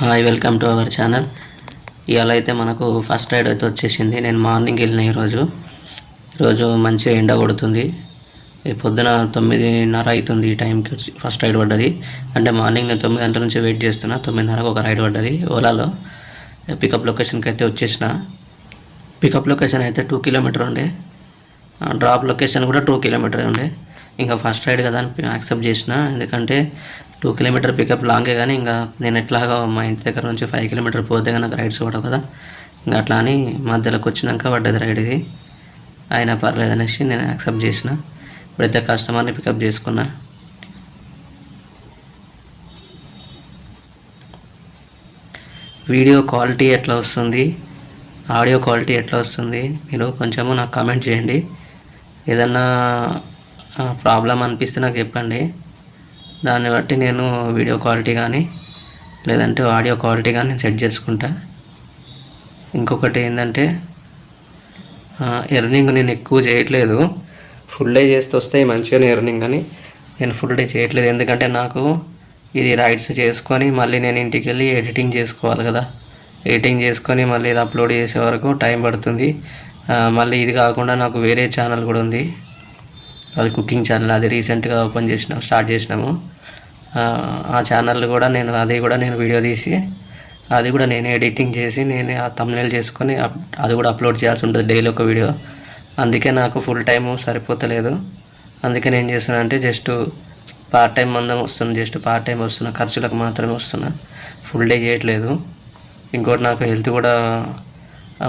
Hi, welcome to our channel. ఇవాళ అయితే మనకు ఫస్ట్ రైడ్ అయితే వచ్చేసింది. నేను మార్నింగ్ వెళ్ళిన ఈరోజు మంచిగా ఎండ కొడుతుంది. పొద్దున 9:30 అవుతుంది ఈ టైంకి ఫస్ట్ రైడ్ పడ్డది. అంటే మార్నింగ్ నేను 9 గంటల నుంచి వెయిట్ చేస్తున్నా. 9:30కు ఒక రైడ్ పడ్డది ఓలాలో. పికప్ లొకేషన్కి అయితే వచ్చేసిన. పికప్ లొకేషన్ అయితే 2 కిలోమీటర్ ఉండే, డ్రాప్ లొకేషన్ కూడా 2 కిలోమీటర్ ఉండే. ఇంకా ఫస్ట్ రైడ్ కదా అని యాక్సెప్ట్ చేసిన, ఎందుకంటే 2 కిలోమీటర్ పికప్ లాంగే. కానీ ఇంకా నేను ఎట్లాగా మా ఇంటి దగ్గర నుంచి 5 కిలోమీటర్ పోతే కానీ నాకు రైడ్స్ పడవు కదా. ఇంకా అట్లా అని మధ్యలోకి వచ్చినాక పడ్డది రైడ్ ఇది. అయినా పర్లేదు అనేసి నేను యాక్సెప్ట్ చేసిన. ఇప్పుడైతే కస్టమర్ని పికప్ చేసుకున్నా. వీడియో క్వాలిటీ ఎట్లా వస్తుంది, ఆడియో క్వాలిటీ ఎట్లా వస్తుంది, మీరు కొంచెము నాకు కామెంట్ చేయండి. ఏదన్నా ప్రాబ్లం అనిపిస్తే నాకు చెప్పండి. దాన్ని బట్టి నేను వీడియో క్వాలిటీ కానీ లేదంటే ఆడియో క్వాలిటీ కానీ నేను సెట్ చేసుకుంటా. ఇంకొకటి ఏంటంటే ఎర్నింగ్ నేను ఎక్కువ చేయట్లేదు. ఫుల్ డే చేస్తే వస్తాయి మంచిగానే ఎర్నింగ్, కానీ నేను ఫుల్ డే చేయట్లేదు. ఎందుకంటే నాకు ఇది రైడ్స్ చేసుకొని మళ్ళీ నేను ఇంటికి వెళ్ళి ఎడిటింగ్ చేసుకోవాలి కదా. ఎడిటింగ్ చేసుకొని మళ్ళీ ఇది అప్లోడ్ చేసే వరకు టైం పడుతుంది. మళ్ళీ ఇది కాకుండా నాకు వేరే ఛానల్ కూడా ఉంది, అది కుకింగ్ ఛానల్. అది రీసెంట్గా స్టార్ట్ చేసినాము. ఆ ఛానల్ కూడా అది కూడా నేను వీడియో తీసి అది కూడా నేనే ఎడిటింగ్ చేసి నేనే ఆ థంబ్నెయిల్ చేసుకొని అది కూడా అప్లోడ్ చేయాల్సి ఉంటుంది డైలీ ఒక వీడియో. అందుకే నాకు ఫుల్ టైము సరిపోతలేదు. అందుకే నేను చేస్తున్నా అంటే జస్ట్ పార్ట్ టైం మందం వస్తున్నా, జస్ట్ పార్ట్ టైం వస్తున్నా, ఖర్చులకు మాత్రమే వస్తున్నా, ఫుల్ డే చేయట్లేదు. ఇంకోటి నాకు హెల్త్ కూడా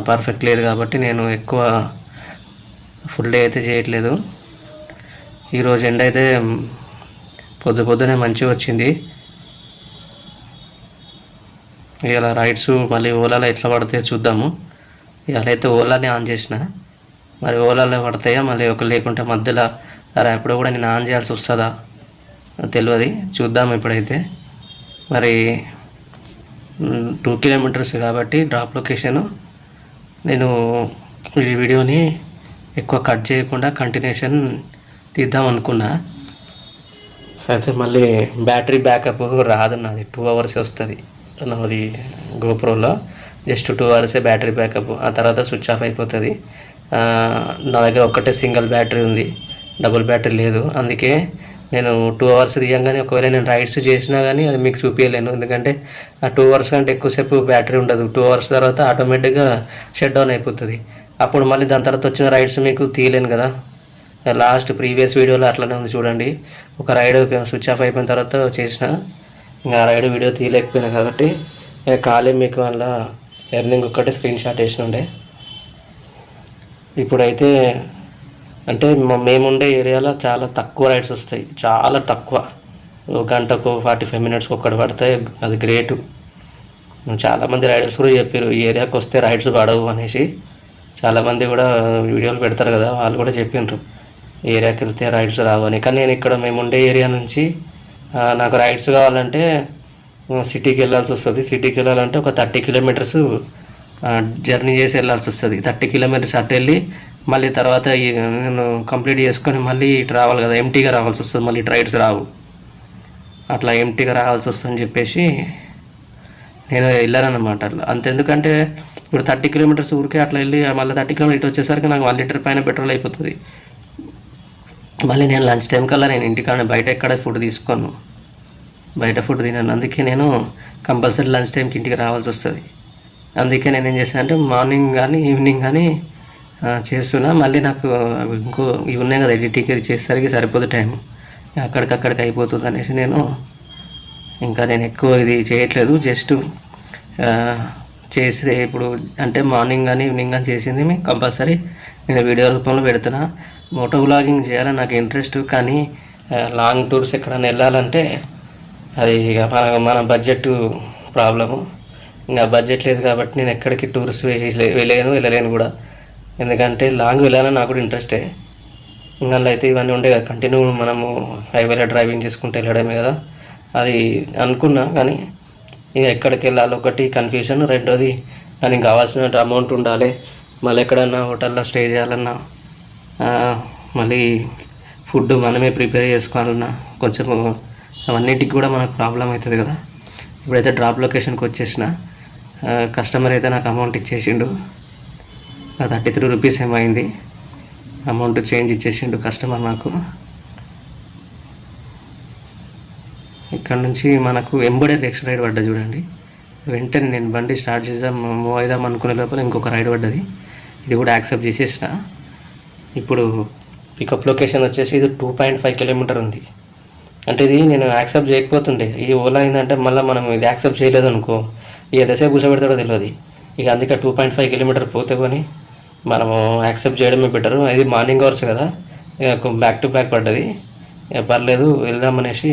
పర్ఫెక్ట్ లేదు కాబట్టి నేను ఎక్కువ ఫుల్ డే అయితే చేయట్లేదు. ఈరోజు ఎండ అయితే పొద్దునే మంచిగా వచ్చింది. ఇలా రైడ్స్ మళ్ళీ ఓలాలో ఎట్లా పడతాయో చూద్దాము. ఇలా అయితే ఓలాని ఆన్ చేసిన, మరి ఓలాలో పడతాయా మళ్ళీ ఒక లేకుంటే మధ్యలో ర్యాపిడో కూడా నేను ఆన్ చేయాల్సి వస్తుందా తెలియదు, చూద్దాము. ఇప్పుడైతే మరి 2 కిలోమీటర్స్ కాబట్టి డ్రాప్ లొకేషను నేను ఈ వీడియోని ఎక్కువ కట్ చేయకుండా కంటిన్యూషన్ తీద్దాం అనుకున్నా. అయితే మళ్ళీ బ్యాటరీ బ్యాకప్ రాదు, నాది 2 అవర్స్ వస్తుంది. నాది గోప్రోలో జస్ట్ 2 అవర్సే బ్యాటరీ బ్యాకప్, ఆ తర్వాత స్విచ్ ఆఫ్ అయిపోతుంది. నా దగ్గర ఒక్కటే సింగిల్ బ్యాటరీ ఉంది, డబుల్ బ్యాటరీ లేదు. అందుకే నేను 2 అవర్స్ తీయంగానే ఒకవేళ నేను రైడ్స్ చేసినా కానీ అది మీకు చూపించలేను, ఎందుకంటే ఆ 2 అవర్స్ కంటే ఎక్కువసేపు బ్యాటరీ ఉండదు. 2 అవర్స్ తర్వాత ఆటోమేటిక్గా షట్ డౌన్ అయిపోతుంది. అప్పుడు మళ్ళీ దాని తర్వాత వచ్చిన రైడ్స్ మీకు తీయలేను కదా. లాస్ట్ ప్రీవియస్ వీడియోలో అట్లనే ఉంది చూడండి. ఒక రైడ్ స్విచ్ ఆఫ్ అయిపోయిన తర్వాత చేసిన, ఇంకా రైడ్ వీడియో తీయలేకపోయినా కాబట్టి ఖాళీ మీకు వల్ల ఎర్నింగ్ ఒక్కటే స్క్రీన్ షాట్ వేసిన ఉండే. ఇప్పుడైతే అంటే మేముండే ఏరియాలో చాలా తక్కువ రైడ్స్ వస్తాయి, చాలా తక్కువ. గంటకు 45 మినిట్స్కి ఒక్కటి పడతాయి, అది గ్రేటు. చాలామంది రైడర్స్ కూడా చెప్పారు ఈ ఏరియాకి వస్తే రైడ్స్ పడవు అనేసి. చాలామంది కూడా వీడియోలు పెడతారు కదా, వాళ్ళు కూడా చెప్పిండ్రు ఏరియాకి వెళ్తే రైడ్స్ రావని. కానీ నేను ఇక్కడ మేము ఉండే ఏరియా నుంచి నాకు రైడ్స్ కావాలంటే సిటీకి వెళ్ళాల్సి వస్తుంది. సిటీకి వెళ్ళాలంటే ఒక 30 కిలోమీటర్స్ జర్నీ చేసి వెళ్ళాల్సి వస్తుంది. 30 కిలోమీటర్స్ అటు వెళ్ళి మళ్ళీ తర్వాత నేను కంప్లీట్ చేసుకొని మళ్ళీ ఇటు రావాలి కదా, ఎంటీగా రావాల్సి వస్తుంది. మళ్ళీ రైడ్స్ రావు, అట్లా ఎంటీగా రావాల్సి వస్తుందని చెప్పేసి నేను వెళ్ళానన్నమాట. అట్లా అంతెందుకంటే ఇప్పుడు 30 కిలోమీటర్స్ ఊరికే అట్లా వెళ్ళి మళ్ళీ 30 కిలోమీటర్ ఇటు వచ్చేసరికి నాకు 1 లీటర్ పైన పెట్రోల్ అయిపోతుంది. మళ్ళీ నేను లంచ్ టైం కల్లా నేను ఇంటికాడ బయట ఎక్కడ ఫుడ్ తీసుకోను, బయట ఫుడ్ తినాను. అందుకే నేను కంపల్సరీ లంచ్ టైంకి ఇంటికి రావాల్సి వస్తుంది. అందుకే నేను ఏం చేస్తాను అంటే మార్నింగ్ కానీ ఈవినింగ్ కానీ చేస్తున్నా. మళ్ళీ నాకు ఇంకో ఇవి ఉన్నాయి కదా ఎడిటింగ్, ఇది చేసేసరికి సరిపోదు టైం, అక్కడికక్కడికి అయిపోతుంది అనేసి నేను ఎక్కువ ఇది చేయట్లేదు. జస్ట్ చేస్తే ఇప్పుడు అంటే మార్నింగ్ కానీ ఈవినింగ్ కానీ చేసింది మీకు కంపల్సరీ నేను వీడియో రూపంలో పెడుతున్నా. మోటో వ్లాగింగ్ చేయాలని నాకు ఇంట్రెస్ట్, కానీ లాంగ్ టూర్స్ ఎక్కడైనా వెళ్ళాలంటే అది ఇక మన బడ్జెట్ ప్రాబ్లము. ఇంకా బడ్జెట్ లేదు కాబట్టి నేను ఎక్కడికి టూర్స్ వెళ్ళలేను కూడా. ఎందుకంటే లాంగ్ వెళ్ళాలని నాకు కూడా ఇంట్రెస్టే. ఇంకా అయితే ఇవన్నీ ఉండే కదా, కంటిన్యూ మనము హైవేలో డ్రైవింగ్ చేసుకుంటూ వెళ్ళడమే కదా. అది అనుకున్నా, కానీ ఇక ఎక్కడికి వెళ్ళాలి ఒకటి కన్ఫ్యూజన్, రెండోది దానికి కావాల్సిన అమౌంట్ ఉండాలి. మళ్ళీ ఎక్కడన్నా హోటల్లో స్టే చేయాలన్నా, మళ్ళీ ఫుడ్ మనమే ప్రిపేర్ చేసుకోవాలన్నా కొంచెం అవన్నిటికి కూడా మనకు ప్రాబ్లం అవుతుంది కదా. ఇప్పుడైతే డ్రాప్ లొకేషన్కి వచ్చేసిన. కస్టమర్ అయితే నాకు అమౌంట్ ఇచ్చేసిండు. 33 రూపీస్ ఏమైంది, అమౌంట్ చేంజ్ ఇచ్చేసిండు కస్టమర్ నాకు. ఇక్కడ నుంచి మనకు ఎంబడే నెక్స్ట్ రైడ్ పడ్డది చూడండి. వెంటనే నేను బండి స్టార్ట్ చేద్దాం మూవ్ అవుదాం అనుకునే లోపల ఇంకొక రైడ్ పడ్డది. ఇది కూడా యాక్సెప్ట్ చేసేసిన. ఇప్పుడు పికప్ లొకేషన్ వచ్చేసి ఇది 2.5 కిలోమీటర్ ఉంది. అంటే ఇది నేను యాక్సెప్ట్ చేయకపోతుండే, ఈ ఓలా ఏంటంటే మళ్ళీ మనం ఇది యాక్సెప్ట్ చేయలేదు అనుకో ఎంతసేపు కూర్చోబెడతాడో తెలియదు. ఇక అందుకే 2.5 కిలోమీటర్ పోతే కొని మనము యాక్సెప్ట్ చేయడమే బెటరు. ఇది మార్నింగ్ అవర్స్ కదా, ఇక బ్యాక్ టు బ్యాక్ పడ్డది. ఇక పర్లేదు వెళ్దామనేసి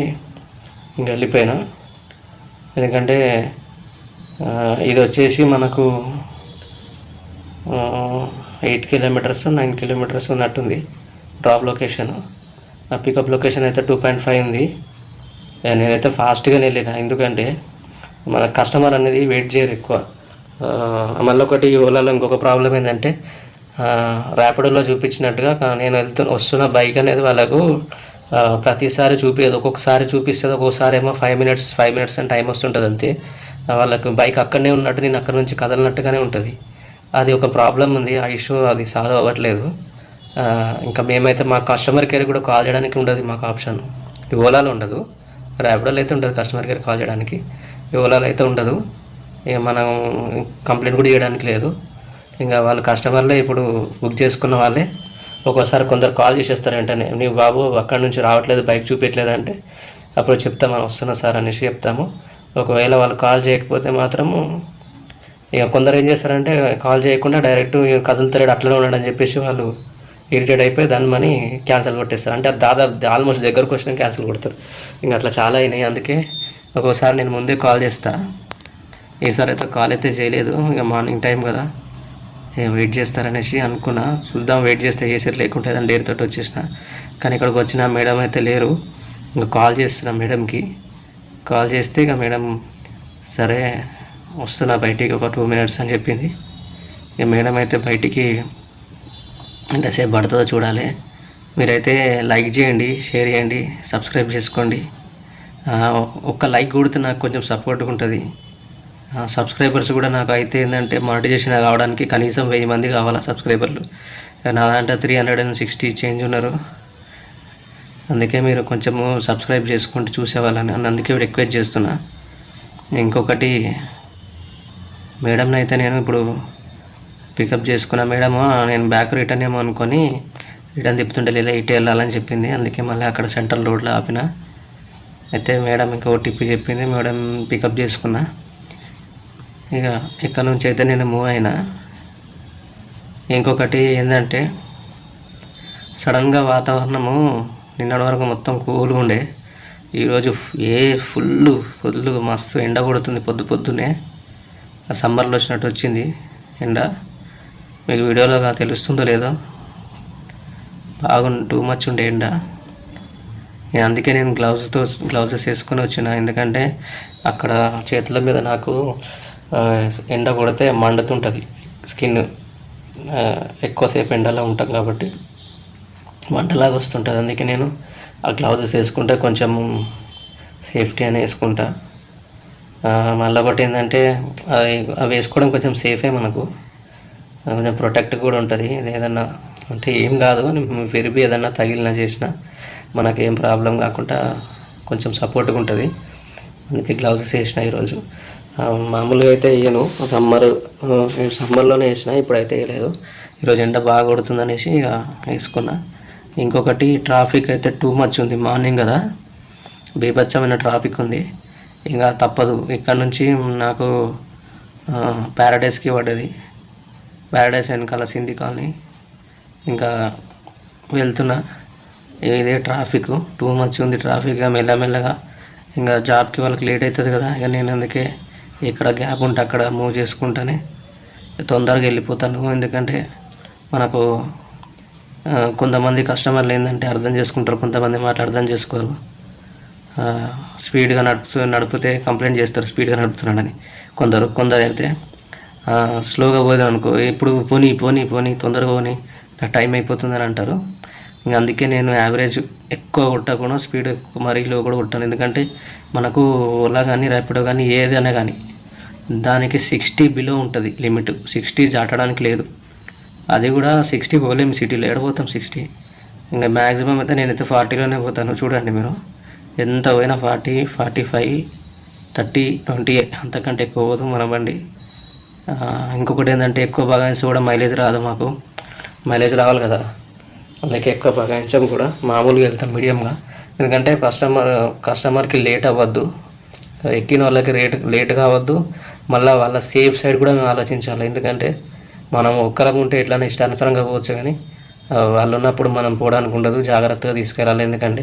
ఇంక వెళ్ళిపోయినా. ఎందుకంటే ఇది వచ్చేసి మనకు 8 కిలోమీటర్స్ 9 కిలోమీటర్స్ ఉన్నట్టుంది డ్రాప్ లొకేషన్. పికప్ లొకేషన్ అయితే 2.5 ఉంది. నేనైతే ఫాస్ట్గానే వెళ్ళిన, ఎందుకంటే మన కస్టమర్ అనేది వెయిట్ చేయరు ఎక్కువ. మళ్ళీ ఒకటి ఓలాలో ఇంకొక ప్రాబ్లం ఏంటంటే ర్యాపిడోలో చూపించినట్టుగా నేను వస్తున్న బైక్ అనేది వాళ్ళకు ప్రతిసారి చూపించదు. ఒక్కొక్కసారి చూపిస్తుంది, ఒక్కొక్కసారి ఏమో 5 మినిట్స్ అని టైం వస్తుంటుంది అంతే. వాళ్ళకు బైక్ అక్కడనే ఉన్నట్టు నేను అక్కడ నుంచి కదలనట్టుగానే ఉంటుంది. అది ఒక ప్రాబ్లం ఉంది, ఆ ఇష్యూ అది సాల్వ్ అవ్వట్లేదు. ఇంకా మేమైతే మా కస్టమర్ కేర్ కూడా కాల్ చేయడానికి ఉండదు మాకు ఆప్షన్. ఈ ఓలాలో ఉండదు, ర్యాపిడోలో అయితే ఉంటుంది కస్టమర్ కేర్ కాల్ చేయడానికి, ఈ ఓలాలో అయితే ఉండదు. ఇక మనం కంప్లైంట్ కూడా చేయడానికి లేదు. ఇంకా వాళ్ళు కస్టమర్లే ఇప్పుడు బుక్ చేసుకున్న వాళ్ళే ఒక్కోసారి కొందరు కాల్ చేసేస్తారు వెంటనే, నీవు బాబు అక్కడి నుంచి రావట్లేదు, బైక్ చూపించట్లేదు అంటే అప్పుడు చెప్తాము వస్తున్నా సార్ అనేసి చెప్తాము. ఒకవేళ వాళ్ళు కాల్ చేయకపోతే మాత్రము ఇక కొందరు ఏం చేస్తారంటే కాల్ చేయకుండా డైరెక్ట్ కదులుతాడు అట్లనే ఉన్నాడని చెప్పేసి వాళ్ళు ఇరిటేట్ అయిపోయి దాన్ని మనీ క్యాన్సిల్ కొట్టేస్తారు. అంటే దాదాపు ఆల్మోస్ట్ దగ్గరకు వచ్చినా క్యాన్సిల్ కొడతారు. ఇంకా అట్లా చాలా అయినాయి. అందుకే ఒక్కోసారి నేను ముందే కాల్ చేస్తా. ఈసారి అయితే కాల్ అయితే చేయలేదు, ఇక మార్నింగ్ టైం కదా వెయిట్ చేస్తారనేసి అనుకున్నా. చూద్దాం, వెయిట్ చేస్తే చేసేది, లేకుంటే ఏదైనా డేర్ తోటి వచ్చేసిన. కానీ ఇక్కడికి వచ్చిన మేడం అయితే లేరు. ఇంకా కాల్ చేస్తున్నా మేడంకి. కాల్ చేస్తే ఇక మేడం సరే వస్తున్నా బయటికి ఒక 2 మినిట్స్ అని చెప్పింది. ఇక మేడం అయితే బయటికి ఎంతసేపు పడుతుందో చూడాలి. మీరైతే లైక్ చేయండి, షేర్ చేయండి, సబ్స్క్రైబ్ చేసుకోండి. ఒక్క లైక్ కొడితే నాకు కొంచెం సపోర్ట్గా ఉంటుంది. సబ్స్క్రైబర్స్ కూడా నాకు అయితే ఏంటంటే మానిటైజేషన్ కావడానికి కనీసం 1000 మంది కావాలా సబ్స్క్రైబర్లు. నా దాంట్లో 360 చేంజ్ ఉన్నారు. అందుకే మీరు కొంచెము సబ్స్క్రైబ్ చేసుకుంటూ చూసేవాళ్ళని అందుకే రిక్వెస్ట్ చేస్తున్నా. ఇంకొకటి మేడంని అయితే నేను ఇప్పుడు పికప్ చేసుకున్నా. మేడము నేను బ్యాక్ రిటర్న్ ఏమో అనుకొని రిటర్న్ తిప్పుతుంటే లేదా ఇటు వెళ్ళాలని చెప్పింది. అందుకే మళ్ళీ అక్కడ సెంట్రల్ రోడ్లో ఆపిన. అయితే మేడం ఇంకా ఓటీపీ చెప్పింది, మేడం పికప్ చేసుకున్నా. ఇక ఇక్కడ నుంచి అయితే నేను మూవ్ అయినా. ఇంకొకటి ఏంటంటే సడన్గా వాతావరణము నిన్నటి వరకు మొత్తం కూల్గా ఉండే, ఈరోజు ఫుల్ మస్తు ఎండ కొడుతుంది. పొద్దునే సమ్మర్లో వచ్చినట్టు వచ్చింది ఎండ. మీకు వీడియోలో తెలుస్తుందో లేదో, టూ మచ్ ఉండే ఎండ. అందుకే నేను గ్లౌజెస్ వేసుకొని వచ్చిన. ఎందుకంటే అక్కడ చేతుల మీద నాకు ఎండ కొడితే మండుతుంటుంది స్కిన్. ఎక్కువసేపు ఎండలో ఉంటాం కాబట్టి మంటలాగా వస్తుంటుంది. అందుకే నేను ఆ గ్లౌజెస్ వేసుకుంటే కొంచెం సేఫ్టీ అని వేసుకుంటా. మళ్ళీ ఒకటి ఏంటంటే అవి వేసుకోవడం కొంచెం సేఫే, మనకు కొంచెం ప్రొటెక్ట్ కూడా ఉంటుంది. ఏదన్నా అంటే ఏం కాదు, విరిపి ఏదన్నా తగిలినా చేసినా మనకేం ప్రాబ్లం కాకుండా కొంచెం సపోర్ట్గా ఉంటుంది. అందుకే గ్లౌజెస్ వేసిన ఈరోజు. మామూలుగా అయితే వేయను, సమ్మర్లోనే వేసిన, ఇప్పుడైతే వేయలేదు. ఈరోజు ఎండ బాగా కొడుతుందనేసి ఇక వేసుకున్నా. ఇంకొకటి ట్రాఫిక్ అయితే టూ మచ్ ఉంది, మార్నింగ్ కదా, బీభత్సమైన ట్రాఫిక్ ఉంది. ఇంకా తప్పదు. ఇక్కడ నుంచి నాకు ప్యారడైస్కి పడ్డది, ప్యారడైస్ వెనకాల సింధి కాలనీ. ఇంకా వెళ్తున్నా, ఇదే ట్రాఫిక్ టూ మచ్ ఉంది ట్రాఫిక్. మెల్లమెల్లగా ఇంకా జాబ్కి వాళ్ళకి లేట్ అవుతుంది కదా, ఇక నేను అందుకే ఇక్కడ గ్యాప్ ఉంటే అక్కడ మూవ్ చేసుకుంటానే తొందరగా వెళ్ళిపోతాను. ఎందుకంటే మనకు కొంతమంది కస్టమర్లు ఏంటంటే అర్థం చేసుకుంటారు, కొంతమంది మాటలు అర్థం చేసుకోరు. స్పీడ్గా నడిపితే కంప్లైంట్ చేస్తారు స్పీడ్గా నడుపుతున్నాడని. కొందరు అయితే స్లోగా పోదాం అనుకో, ఇప్పుడు పోనీ తొందరగా పోనీ నాకు టైం అయిపోతుందని అంటారు. ఇంక అందుకే నేను యావరేజ్ ఎక్కువ కొట్టకుండా స్పీడ్ ఎక్కువ మరీ లో కూడా కొట్టాను. ఎందుకంటే మనకు ఓలా కానీ ర్యాపిడో కానీ ఏదైనా కానీ దానికి 60 బిలో ఉంటుంది లిమిట్. 60 దాటడానికి లేదు. అది కూడా 60 పోలేము సిటీలో, ఎడపోతాం 60. ఇంకా మ్యాక్సిమం అయితే నేనైతే 40లోనే పోతాను. చూడండి మీరు, ఎంత పోయినా 40, 45, 30, 20 అంతకంటే ఎక్కువ పోదు మన బండి. ఇంకొకటి ఏంటంటే ఎక్కువ బగాయిన్స్ కూడా మైలేజ్ రాదు మాకు. మైలేజ్ రావాలి కదా, అందుకే ఎక్కువ బగాయించం కూడా, మామూలుగా వెళ్తాం మీడియంగా. ఎందుకంటే కస్టమర్కి లేట్ అవ్వద్దు, ఎక్కిన వాళ్ళకి లేట్ కావద్దు, మళ్ళీ వాళ్ళ సేఫ్ సైడ్ కూడా మేము ఆలోచించాలి. ఎందుకంటే మనం ఒక్కరం ఉంటే ఎట్లైనా ఇష్టానుసారంగా పోవచ్చు, కానీ వాళ్ళు ఉన్నప్పుడు మనం పోవడానికి ఉండదు, జాగ్రత్తగా తీసుకెళ్ళాలి. ఎందుకంటే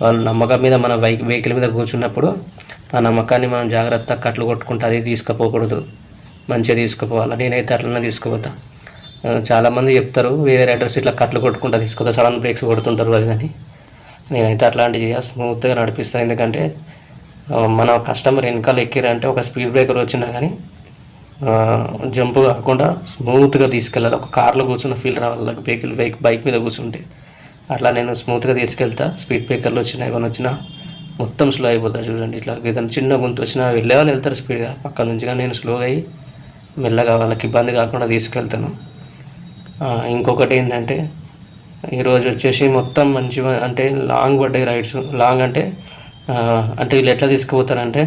వాళ్ళు నమ్మకం మీద మన వెహికల్ మీద కూర్చున్నప్పుడు ఆ నమ్మకాన్ని మనం జాగ్రత్తగా కట్లు కొట్టుకుంటే అది తీసుకుపోకూడదు, మంచిగా తీసుకుపోవాలి. నేనైతే అట్లనే తీసుకుపోతా. చాలామంది చెప్తారు వేరే రైడర్స్ ఇట్లా కట్లు కొట్టుకుంటా తీసుకుపోతా, సడన్ బ్రేక్స్ కొడుతుంటారు అది అని. నేనైతే అట్లాంటివి స్మూత్గా నడిపిస్తాను. ఎందుకంటే మన కస్టమర్ వెనకాల ఎక్కిరంటే ఒక స్పీడ్ బ్రేకర్ వచ్చినా కానీ జంప్ కాకుండా స్మూత్గా తీసుకెళ్ళాలి. ఒక కార్లో కూర్చున్న ఫీల్ రావాలి బైక్ మీద కూర్చుంటే. అట్లా నేను స్మూత్గా తీసుకెళ్తా. స్పీడ్ బ్రేకర్లు వచ్చినా ఏమైనా వచ్చినా మొత్తం స్లో అయిపోతా. చూడండి, ఇట్లా ఏదైనా చిన్న గుంత వచ్చినా వెళ్ళే వాళ్ళు వెళ్తారు స్పీడ్గా పక్క నుంచి, కానీ నేను స్లోగా అయ్యి మెల్లగా వాళ్ళకి ఇబ్బంది కాకుండా తీసుకెళ్తాను. ఇంకొకటి ఏంటంటే ఈరోజు వచ్చేసి మొత్తం మంచిగా అంటే లాంగ్ పడ్డాయి రైడ్స్. లాంగ్ అంటే వీళ్ళు ఎట్లా తీసుకుపోతారంటే,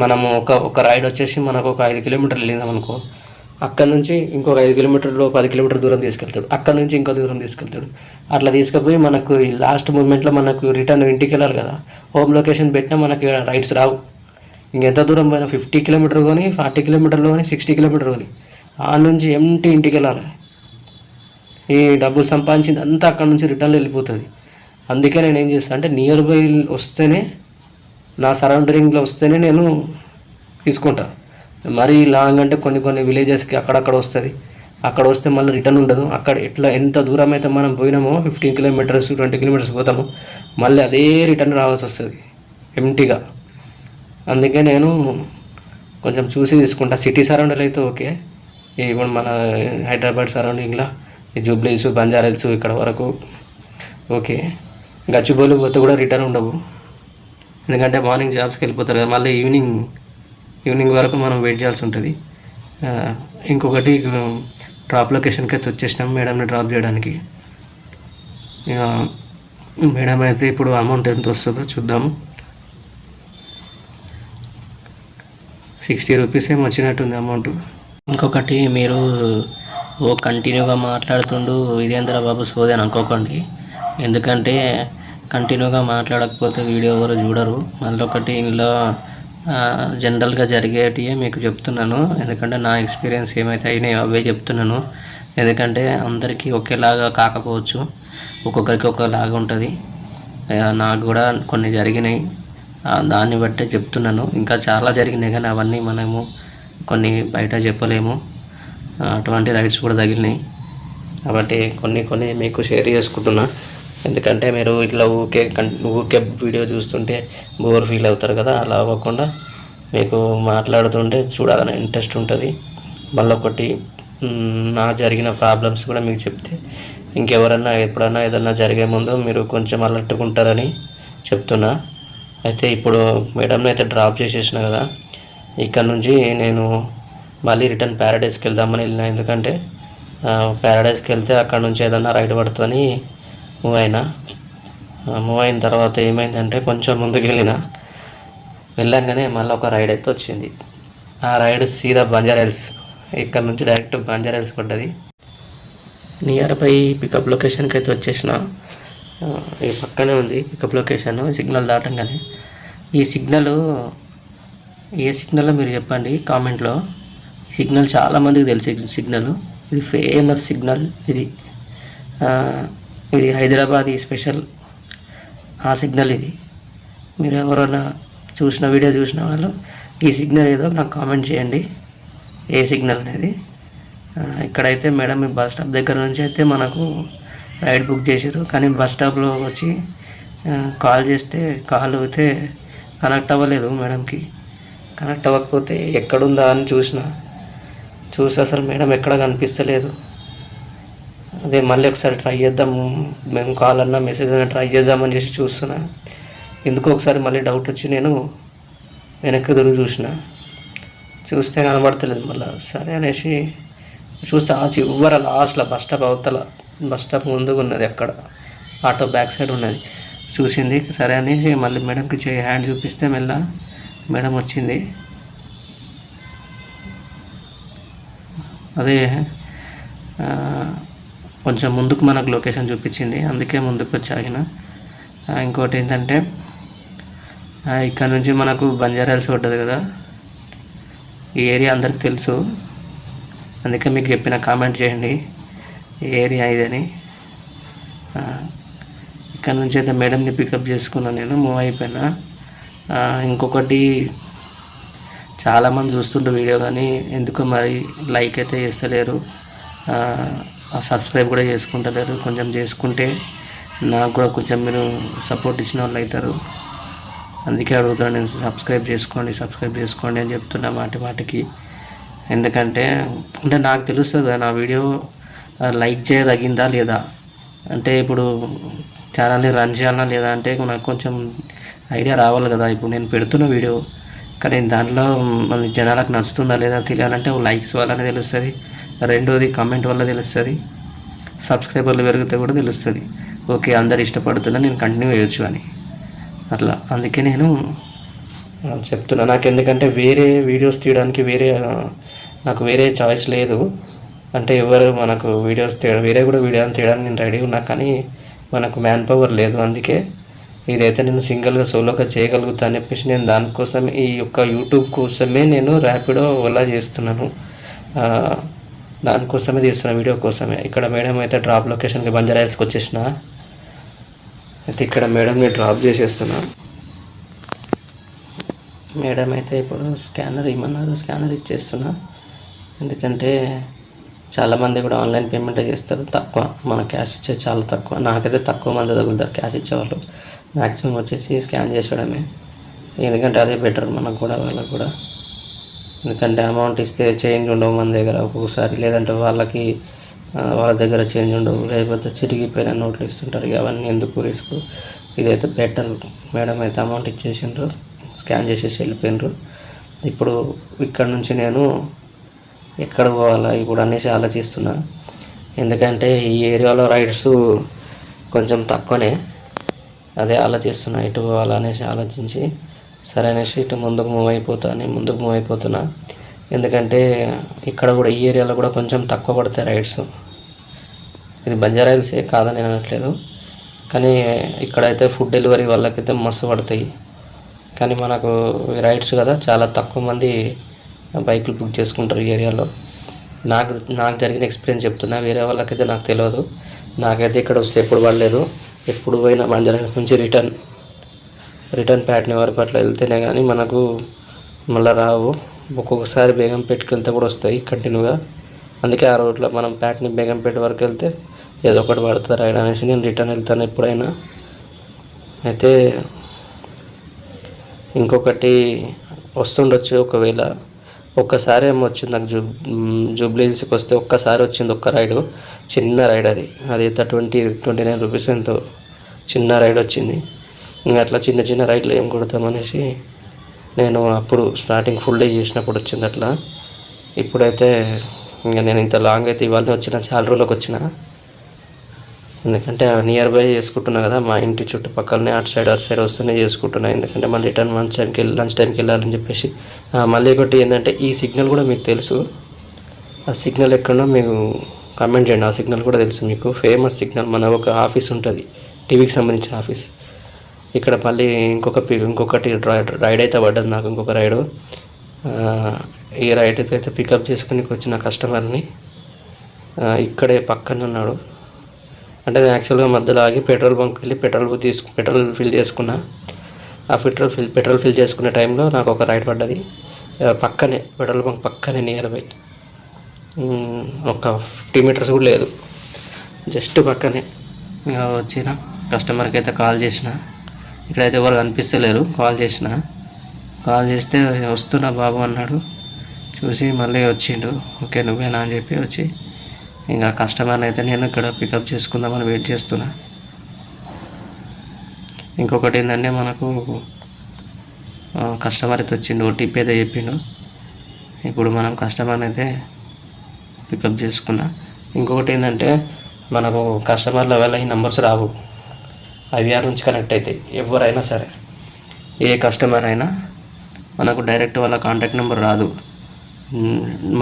మనము ఒక రైడ్ వచ్చేసి మనకు ఒక 5 కిలోమీటర్లు వెళ్ళిందాం అనుకో, అక్కడ నుంచి ఇంకొక 5 కిలోమీటర్లు 10 కిలోమీటర్ దూరం తీసుకెళ్తాడు, అక్కడ నుంచి ఇంకో దూరం తీసుకెళ్తాడు. అట్లా తీసుకుపోయి మనకు ఈ లాస్ట్ మూమెంట్లో మనకు రిటర్న్ ఇంటికి వెళ్ళాలి కదా, హోమ్ లొకేషన్ పెట్టినా మనకి రైడ్స్ రావు. ఇంకెంత దూరం పోయినా 50 కిలోమీటర్ కానీ 40 కిలోమీటర్లు కానీ 60 కిలోమీటర్ కానీ ఆ నుంచి ఇంటికి వెళ్ళాలి. ఈ డబ్బులు సంపాదించింది అంతా అక్కడ నుంచి రిటర్న్లో వెళ్ళిపోతుంది. అందుకే నేను ఏం చేస్తాను అంటే నియర్ బై వస్తేనే, నా సరౌండింగ్లో వస్తేనే నేను తీసుకుంటా. మరీ లాంగ్ అంటే కొన్ని విలేజెస్కి అక్కడక్కడ వస్తుంది, అక్కడ వస్తే మళ్ళీ రిటర్న్ ఉండదు. అక్కడ ఎంత దూరం అయితే మనం పోయినామో 15 కిలోమీటర్స్ 20 కిలోమీటర్స్ పోతామో మళ్ళీ అదే రిటర్న్ రావాల్సి వస్తుంది ఎంటీగా. అందుకే నేను కొంచెం చూసి తీసుకుంటా. సిటీ సరౌండింగ్ అయితే ఓకే, ఇప్పుడు మన హైదరాబాద్ సరౌండింగ్లో ఈ జూబ్లీ హిల్స్, బంజారా హిల్స్ ఇక్కడ వరకు ఓకే. గచ్చిబౌలి పోతే కూడా రిటర్న్ ఉండవు, ఎందుకంటే మార్నింగ్ జాబ్స్కి వెళ్ళిపోతారు కదా, మళ్ళీ ఈవినింగ్ వరకు మనం వెయిట్ చేయాల్సి ఉంటుంది. ఇంకొకటి డ్రాప్ లొకేషన్కి అయితే వచ్చేసినాం మేడంని డ్రాప్ చేయడానికి. మేడం అయితే ఇప్పుడు అమౌంట్ ఎంత వస్తుందో చూద్దాము. 60 రూపీస్ ఏమో వచ్చినట్టుంది అమౌంట్. ఇంకొకటి, మీరు కంటిన్యూగా మాట్లాడుతుండు ఇదేంద్రా బాబు సోది అని అనుకోకండి. ఎందుకంటే కంటిన్యూగా మాట్లాడకపోతే వీడియో ఎవరు చూడరు. మళ్ళీ ఒకటి ఇందులో జనరల్గా జరిగేటివే మీకు చెప్తున్నాను, ఎందుకంటే నా ఎక్స్పీరియన్స్ ఏమైతే అయినాయో అవే చెప్తున్నాను. ఎందుకంటే అందరికీ ఒకేలాగా కాకపోవచ్చు, ఒక్కొక్కరికి ఒకేలాగా ఉంటుంది. నాకు కూడా కొన్ని జరిగినాయి, దాన్ని బట్టే చెప్తున్నాను. ఇంకా చాలా జరిగినాయి కానీ అవన్నీ మనము కొన్ని బయట చెప్పలేము. అటువంటి రైడ్స్ కూడా తగిలినాయి కాబట్టి కొన్ని మీకు షేర్ చేసుకుంటున్నా. ఎందుకంటే మీరు ఇట్లా ఊకే వీడియో చూస్తుంటే బోర్ ఫీల్ అవుతారు కదా, అలా అవ్వకుండా మీకు మాట్లాడుతుంటే చూడాలని ఇంట్రెస్ట్ ఉంటుంది. మళ్ళీ ఒకటి, నా జరిగిన ప్రాబ్లమ్స్ కూడా మీకు చెప్తే ఇంకెవరన్నా ఎప్పుడన్నా ఏదన్నా జరిగే ముందు మీరు కొంచెం అలర్ట్గా ఉంటారని చెప్తున్నా. అయితే ఇప్పుడు మేడంని అయితే డ్రాప్ చేసేసిన కదా, ఇక్కడ నుంచి నేను మళ్ళీ రిటర్న్ ప్యారడైస్కి వెళ్దామని వెళ్ళిన. ఎందుకంటే ప్యారడైస్కి వెళ్తే అక్కడ నుంచి ఏదన్నా రైడ్ పడుతుందని మూవ్ అయిన తర్వాత ఏమైందంటే కొంచెం ముందుకు వెళ్ళంగానే మళ్ళీ ఒక రైడ్ అయితే వచ్చింది. ఆ రైడ్ సీదా బంజారా హిల్స్, ఇక్కడ నుంచి డైరెక్ట్ బంజారా హిల్స్ పడ్డది. నియర్ బై పికప్ లొకేషన్కి అయితే వచ్చేసిన. ఈ పక్కనే ఉంది పికప్ లొకేషన్, సిగ్నల్ దాటంగానే. ఈ సిగ్నల్ ఏ సిగ్నల్లో మీరు చెప్పండి కామెంట్లో. ఈ సిగ్నల్ చాలామందికి తెలిసే సిగ్నల్, ఇది ఫేమస్ సిగ్నల్. ఇది హైదరాబాద్ స్పెషల్ ఆ సిగ్నల్. ఇది మీరు ఎవరైనా వీడియో చూసిన వాళ్ళు ఈ సిగ్నల్ ఏదో నాకు కామెంట్ చేయండి, ఏ సిగ్నల్ అనేది. ఇక్కడైతే మేడం మీ బస్ స్టాప్ దగ్గర నుంచి అయితే మనకు రైడ్ బుక్ చేసారు, కానీ బస్ స్టాప్లో వచ్చి కాల్ చేస్తే కాల్ అయితే కనెక్ట్ అవ్వలేదు మేడంకి. కనెక్ట్ అవ్వకపోతే ఎక్కడుందా అని చూసి అసలు మేడం ఎక్కడ కనిపిస్తలేదు. అదే మళ్ళీ ఒకసారి ట్రై చేద్దాం, మేము కాల్ అన్నా మెసేజ్ అన్నా ట్రై చేద్దామని చేసి చూస్తున్నా. ఎందుకో ఒకసారి మళ్ళీ డౌట్ వచ్చి నేను వెనక్కి తిరిగి చూస్తే కనబడతలేదు. మళ్ళీ సరే అనేసి చూస్తే ఆ చివర లాస్ట్లో బస్ స్టాప్ అవతల, బస్ స్టాప్ ముందుకు ఉన్నది, అక్కడ ఆటో బ్యాక్ సైడ్ ఉన్నది. చూసింది, సరే అనేసి మళ్ళీ మేడంకి హ్యాండ్ చూపిస్తే మెల్ల మేడం వచ్చింది. అదే కొంచెం ముందుకు మనకు లొకేషన్ చూపించింది, అందుకే ముందుకు వచ్చి ఆగిన. ఇంకోటి ఏంటంటే ఇక్కడ నుంచి మనకు బంజారాల్సి ఉంటుంది కదా, ఈ ఏరియా అందరికి తెలుసు, అందుకే మీకు చెప్పిన, కామెంట్ చేయండి ఈ ఏరియా ఇదని. ఇక్కడ నుంచి అయితే మేడంని పికప్ చేసుకున్నాను, నేను మూవ్ అయిపోయినా. ఇంకొకటి చాలామంది చూస్తుంటారు వీడియో, కానీ ఎందుకో మరి లైక్ అయితే చేస్తలేరు, సబ్స్క్రైబ్ కూడా చేసుకుంటలేరు. కొంచెం చేసుకుంటే నాకు కూడా కొంచెం మీరు సపోర్ట్ ఇచ్చిన వాళ్ళు అవుతారు. అందుకే అడుగుతాను నేను, సబ్స్క్రైబ్ చేసుకోండి అని చెప్తున్నా మాటికి. ఎందుకంటే నాకు తెలుస్తుంది నా వీడియో లైక్ చేయదగిందా లేదా, అంటే ఇప్పుడు ఛానల్ని రన్ చేయాలా లేదా అంటే నాకు కొంచెం ఐడియా రావాలి కదా. ఇప్పుడు నేను పెడుతున్న వీడియో, కానీ దాంట్లో మన జనాలకు నచ్చుతుందా లేదా తెలియాలంటే లైక్స్ వల్లనే తెలుస్తుంది, రెండోది కామెంట్ వల్ల తెలుస్తుంది, సబ్స్క్రైబర్లు పెరిగితే కూడా తెలుస్తుంది. ఓకే, అందరు ఇష్టపడుతున్నా, నేను కంటిన్యూ చేయొచ్చు అని అట్లా. అందుకే నేను చెప్తున్నా. నాకు ఎందుకంటే వేరే వీడియోస్ తీయడానికి నాకు వేరే చాయిస్ లేదు. అంటే ఎవరు మనకు వీడియోస్ వేరే కూడా వీడియోని తీయడానికి నేను రెడీ ఉన్నా, కానీ మనకు మ్యాన్ పవర్ లేదు. అందుకే ఇదైతే నేను సింగిల్గా సోలోగా చేయగలుగుతా అని చెప్పేసి నేను దానికోసం, ఈ యొక్క యూట్యూబ్ కోసమే నేను ర్యాపిడో ఓలా చేస్తున్నాను, దానికోసమే తీస్తున్నా, వీడియో కోసమే. ఇక్కడ మేడం అయితే డ్రాప్ లొకేషన్కి బంజారాహిల్స్కి వచ్చేసిన. అయితే ఇక్కడ మేడంని డ్రాప్ చేసేస్తున్నా. మేడం అయితే ఇప్పుడు స్కానర్ ఇమ్మన్నారు, స్కానర్ ఇచ్చేస్తున్నా. ఎందుకంటే చాలామంది కూడా ఆన్లైన్ పేమెంటే చేస్తారు, తక్కువ, మన క్యాష్ ఇచ్చేది చాలా తక్కువ. నాకైతే తక్కువ మంది తగులుతారు క్యాష్ ఇచ్చేవాళ్ళు, మ్యాక్సిమం వచ్చేసి స్కాన్ చేసేయడమే. ఎందుకంటే అదే బెటర్ మనకు కూడా, వాళ్ళకు కూడా. ఎందుకంటే అమౌంట్ ఇస్తే చేంజ్ ఉండవు మన దగ్గర ఒక్కొక్కసారి, లేదంటే వాళ్ళ దగ్గర చేంజ్ ఉండవు, లేకపోతే చిరిగిపోయిన నోట్లు ఇస్తుంటారు. ఇక అవన్నీ ఎందుకు రిస్క్, ఇదైతే బెటర్. మేడం అయితే అమౌంట్ ఇచ్చేసిండ్రు, స్కాన్ చేసేసి వెళ్ళిపోయినరు. ఇప్పుడు ఇక్కడ నుంచి నేను ఎక్కడ పోవాలా ఇప్పుడు అనేసి ఆలోచిస్తున్నా. ఎందుకంటే ఈ ఏరియాలో రైడ్స్ కొంచెం తక్కువనే, అదే ఆలోచిస్తున్నా ఎటు పోవాలా అనేసి ఆలోచించి, సరే అనేసి ఇటు ముందుకు మూవ్ అయిపోతున్నా. ఎందుకంటే ఇక్కడ కూడా ఈ ఏరియాలో కూడా కొంచెం తక్కువ పడతాయి రైడ్స్. ఇది బంజారాహిల్సే కాదని నేను అనట్లేదు, కానీ ఇక్కడైతే ఫుడ్ డెలివరీ వాళ్ళకైతే మస్తు పడతాయి. కానీ మనకు రైడ్స్ కదా, చాలా తక్కువ మంది బైకులు బుక్ చేసుకుంటారు ఈ ఏరియాలో. నాకు జరిగిన ఎక్స్పీరియన్స్ చెప్తున్నా, వేరే వాళ్ళకైతే నాకు తెలియదు. నాకైతే ఇక్కడ వస్తే ఎప్పుడు పడలేదు. ఎప్పుడు పోయినా బంజారాహిల్స్ నుంచి రిటర్న్ ప్యాట్ని వరకు అట్లా వెళ్తేనే కానీ మనకు మళ్ళీ రావు. ఒక్కొక్కసారి బేగంపేటకి వెళ్తే కూడా వస్తాయి కంటిన్యూగా. అందుకే ఆ రోడ్లో మనం ప్యాట్ని బేగంపేట వరకు వెళ్తే ఏదో ఒకటి పడుతుంది రైడ్ అనేసి నేను రిటర్న్ వెళ్తాను ఎప్పుడైనా. అయితే ఇంకొకటి వస్తుండొచ్చు, ఒకవేళ ఒక్కసారి ఏమో వచ్చింది నాకు జూబ్లీ హిల్స్కి వస్తే ఒక్కసారి వచ్చింది ఒక్క రైడు, చిన్న రైడ్ అది ఎంత 29 రూపీస్ ఎంతో చిన్న రైడ్ వచ్చింది. ఇంకా అట్లా చిన్న రైడ్లు ఏం కొడతామనేసి నేను అప్పుడు స్టార్టింగ్ ఫుల్ డే చేసినప్పుడు వచ్చింది అట్లా. ఇప్పుడైతే ఇంకా నేను ఇంత లాంగ్ అయితే ఇవాళ వచ్చిన, చాలా రోజులకు వచ్చిన. ఎందుకంటే నియర్ బై చేసుకుంటున్నా కదా, మా ఇంటి చుట్టుపక్కలనే అటు సైడ్ వస్తూనే చేసుకుంటున్నా. ఎందుకంటే మళ్ళీ రిటర్న్ లంచ్ టైంకి వెళ్ళాలని చెప్పేసి. మళ్ళీ ఒకటి ఏంటంటే ఈ సిగ్నల్ కూడా మీకు తెలుసు, ఆ సిగ్నల్ ఎక్కడో మీకు కామెంట్ చేయండి. ఆ సిగ్నల్ కూడా తెలుసు మీకు, ఫేమస్ సిగ్నల్. మన ఒక ఆఫీస్ ఉంటుంది, టీవీకి సంబంధించిన ఆఫీస్. ఇక్కడ మళ్ళీ ఇంకొకటి రైడ్ అయితే పడ్డది నాకు, ఇంకొక రైడు. ఈ రైడ్ అయితే పికప్ చేసుకుని వచ్చిన కస్టమర్ని ఇక్కడే పక్కనే ఉన్నాడు. అంటే నేను యాక్చువల్గా మధ్యలో ఆగి పెట్రోల్ బంక్కి వెళ్ళి పెట్రోల్ ఫిల్ చేసుకున్నా. ఆ పెట్రోల్ ఫిల్ చేసుకునే టైంలో నాకు ఒక రైడ్ పడ్డది పక్కనే, పెట్రోల్ బంక్ పక్కనే, నియర్ బై ఒక 50 మీటర్స్ కూడా లేదు, జస్ట్ పక్కనే. ఇంకా వచ్చిన కస్టమర్కి అయితే కాల్ చేసిన, ఇక్కడైతే ఎవరు కనిపిస్తలేరు. కాల్ చేస్తే వస్తున్నా బాబు అన్నాడు. చూసి మళ్ళీ వచ్చిండు. ఓకే నువ్వేనా అని చెప్పి వచ్చి ఇంకా కస్టమర్ని అయితే నేను ఇక్కడ పికప్ చేసుకుందామని వెయిట్ చేస్తున్నా. ఇంకొకటి ఏంటంటే మనకు కస్టమర్ అయితే వచ్చిండు, ఓటీపీ అయితే చెప్పిండు. ఇప్పుడు మనం కస్టమర్ని అయితే పికప్ చేసుకున్నా. ఇంకొకటి ఏంటంటే మనకు కస్టమర్ల వల్ల ఈ నెంబర్స్ రావు, ఐవీఆర్ నుంచి కనెక్ట్ అవుతాయి. ఎవరైనా సరే, ఏ కస్టమర్ అయినా మనకు డైరెక్ట్ వాళ్ళ కాంటాక్ట్ నెంబర్ రాదు.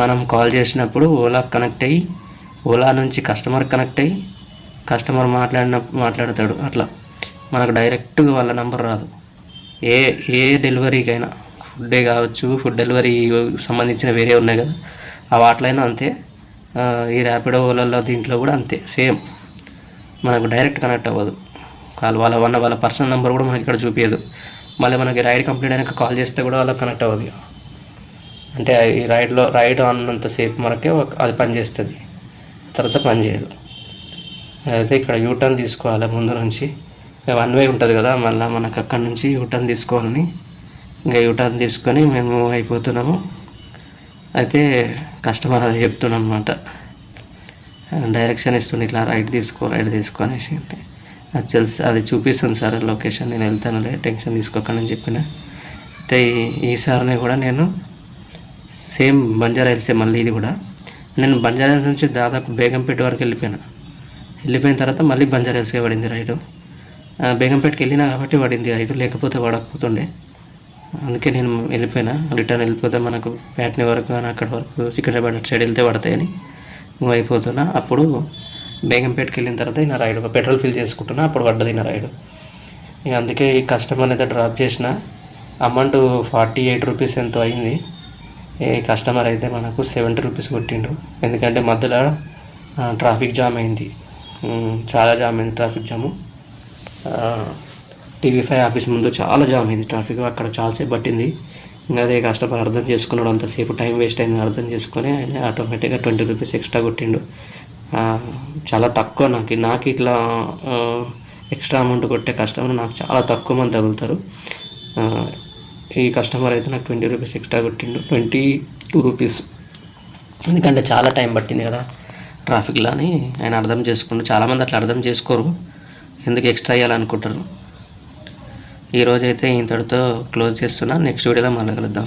మనం కాల్ చేసినప్పుడు ఓలా కనెక్ట్ అయ్యి, ఓలా నుంచి కస్టమర్ కనెక్ట్ అయ్యి కస్టమర్ మాట్లాడతాడు. అట్లా మనకు డైరెక్ట్గా వాళ్ళ నెంబర్ రాదు. ఏ డెలివరీకైనా, ఫుడ్డే కావచ్చు, ఫుడ్ డెలివరీ సంబంధించిన వేరే ఉన్నాయి కదా, ఆ వాటిలైనా అంతే. ఈ ర్యాపిడో ఓలాలో దీంట్లో కూడా అంతే, సేమ్. మనకు డైరెక్ట్ కనెక్ట్ అవ్వదు కాల్. వాళ్ళ పర్సనల్ నెంబర్ కూడా మనకి ఇక్కడ చూపించదు. మళ్ళీ మనకి రైడ్ కంప్లీట్ అయినాక కాల్ చేస్తే కూడా వాళ్ళకి కనెక్ట్ అవ్వదు. అంటే ఈ రైడ్ అన్నంతసేపు మనకే అది పనిచేస్తుంది, తర్వాత పని చేయదు. అయితే ఇక్కడ యూటర్న్ తీసుకోవాలి ముందు నుంచి. వన్ వే ఉంటుంది కదా, మళ్ళీ మనకు అక్కడి నుంచి యూటర్న్ తీసుకోవాలని, ఇంకా యూటర్న్ తీసుకొని మేము మూవ్ అయిపోతున్నాము. అయితే కస్టమర్ అది చెప్తున్నాం అనమాట, డైరెక్షన్ ఇస్తుంది, ఇట్లా రైట్ తీసుకో అనేసి. అంటే అది తెలుసు, అది చూపిస్తుంది సార్ లొకేషన్, నేను వెళ్తానులే, టెన్షన్ తీసుకోకండి అని చెప్పిన. అయితే ఈసారిని కూడా నేను సేమ్ బంజారా హిల్సే, మళ్ళీ ఇది కూడా నేను బంజారా హిల్స్ నుంచి దాదాపు బేగంపేట వరకు వెళ్ళిపోయిన తర్వాత మళ్ళీ బంజారా హిల్స్కే పడింది రైడు. బేగంపేటకి వెళ్ళినా కాబట్టి పడింది రైడు, లేకపోతే పడకపోతుండే. అందుకే నేను రిటర్న్ వెళ్ళిపోతే మనకు ప్యాట్నీ వరకు కానీ అక్కడి వరకు సికింద్రాబాద్ సైడ్ వెళ్తే పడతాయని మూవ్ అయిపోతున్నా. అప్పుడు బేగంపేటకి వెళ్ళిన తర్వాత నా రైడ్ పెట్రోల్ ఫిల్ చేసుకుంటున్నా, అప్పుడు పడ్డది నా రైడు. ఇక అందుకే ఈ కస్టమర్ని అయితే డ్రాప్ చేసిన. అమౌంట్ 48 రూపీస్ ఎంతో అయింది. ఈ కస్టమర్ అయితే మనకు 70 రూపీస్ కొట్టిండు. ఎందుకంటే మధ్యలో ట్రాఫిక్ జామ్ అయింది, చాలా జామ్ అయింది ట్రాఫిక్ జాము. TV5 ఆఫీస్ ముందు చాలా జామ్ అయింది ట్రాఫిక్, అక్కడ చాలాసేపు పట్టింది. ఇంకా అదే కస్టమర్ అర్థం చేసుకున్నాడు, అంతసేపు టైం వేస్ట్ అయింది అర్థం చేసుకొని ఆయన ఆటోమేటిక్గా 20 రూపీస్ ఎక్స్ట్రా కొట్టిండు. చాలా తక్కువ. నాకు ఇట్లా ఎక్స్ట్రా అమౌంట్ కొట్టే కస్టమర్ నాకు చాలా తక్కువ మంది తగులుతారు. ఈ కస్టమర్ అయితే నాకు 20 రూపీస్ ఎక్స్ట్రా కొట్టిండు, 22 రూపీస్. ఎందుకంటే చాలా టైం పట్టింది కదా ట్రాఫిక్లో అని ఆయన అర్థం చేసుకుంటూ. చాలామంది అట్లా అర్థం చేసుకోరు, ఎందుకు ఎక్స్ట్రా ఇవ్వాలనుకుంటారు. ఈరోజైతే ఇంతటితో క్లోజ్ చేస్తున్నా. నెక్స్ట్ వీడియోలో మళ్ళీ కలుద్దాం.